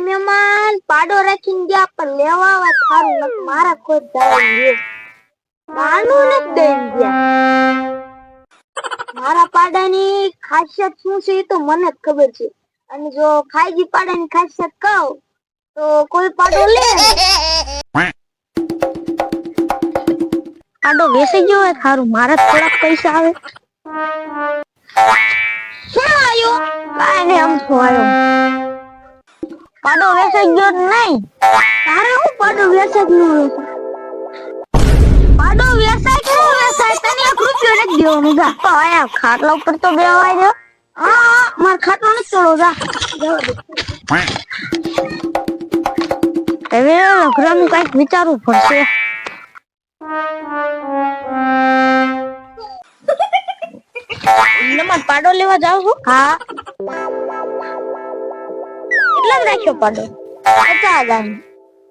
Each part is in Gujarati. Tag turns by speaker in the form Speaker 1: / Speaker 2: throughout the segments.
Speaker 1: મહેમાન પાડો રાખીને ગયા પણ લેવા આવે થારું ન મારા ખોટ જાય પાનું ન દઈ ગયા મારા પાડાની ખાસિયત શું છે એ તો મને જ ખબર છે અને જો ખાઈજી પાડાની ખાસિયત કહું તો કોઈ પાડો લે પાડો વેસી ગયો હોય થારું મારા થોડાક પૈસા આવે શું આયો કાઈ ને આમ છો આયો પાડો વેચાઈ ગયો નહીં તારે હું પાડો વેચાઈ ગયો પાડો વેચાઈ કે વેચાઈ તને 1 રૂપિયો નથી દેવાનો જા તો આયા ખાટલા ઉપર તો બેવાય દે હા માર ખાટલો નથી ચડો જા હવે લખરાનું કઈક વિચારવું પડશે નમત પાડો લેવા જાવ છો હા કેટલા રાખ્યો પાડો 50,000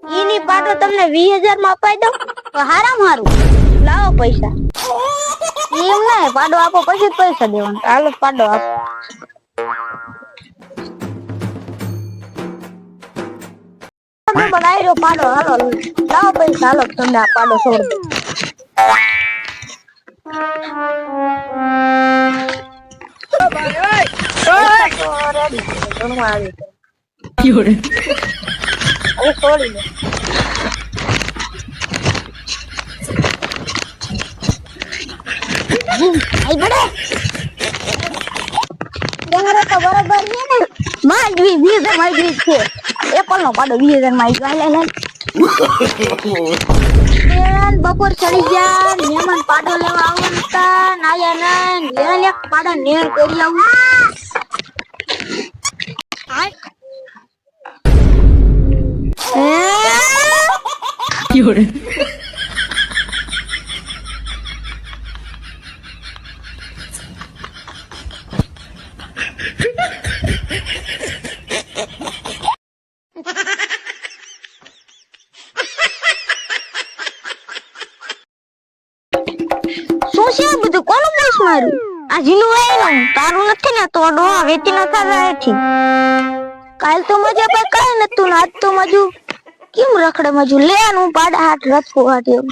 Speaker 1: ઈની પાડો તમને 20,000 માં અપાઈ દઉં તો હારામ હારું લાવો પૈસા એમ નહીં પાડો આપો પછી પૈસા દેવાના હાલો પાડો આપો બનાવ્યો પાડો હાલો લાવો પૈસા હાલો તમને આ પાડો છોડ દો છોડી દે આઈ બડે તમારે તો બરાબર છે ને માજવી 20,000 માજવી છે એપલ નો પાડો 20,000 માં આવી લે બપોર ચડી ગયા મહેમાન પાડો લેવા આવતા નાયા ને લે પાડા નેર કરી આવું શું છે બધું કોનું બસ મારું આ જીનું આયનું તારું નથી ને તો ડો વેતી ન થાય છે કાલ તો મજા પર કાઈ નતું આજ તો મજુ કેમ રખડે મજુ લેનું પાડા હાથ રખો હાટ્યો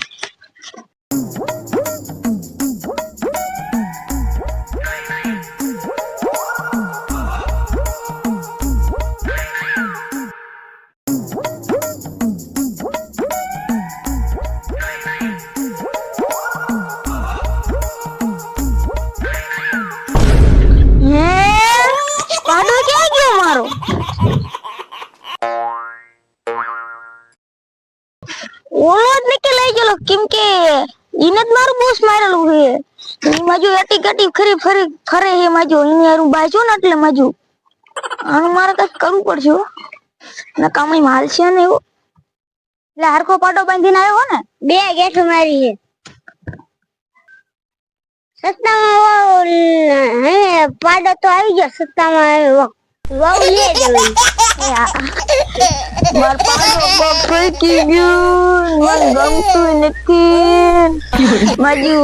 Speaker 1: પાડો ક્યાં ગયો મારો ઓલો જ નકે લઈ ગયો કેમ કે ઈને જ મારું બોસ મારેલું છે ઈ માજુ એટી ગટી ખરી ફરી ફરે હે માજુ ઈને હારું બાજો ને એટલે માજુ આનું મારે કઈ કરવું પડશે હો નકામણી માલ છે ને એવો એટલે હરખો પાડો બાંધીને આવ્યો હો ને બે ગેઠ મારી છે સસ્તામાં હે પાડો તો આવી ગયો સસ્તામાં આવ્યો વાવ લે જવી માર પાડો બકરી કી ગયું મન ગમતું નથી માજુ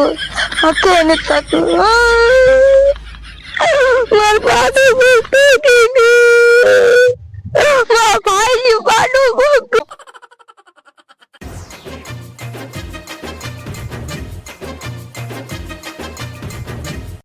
Speaker 1: ઓકે ને તતું માર પાડો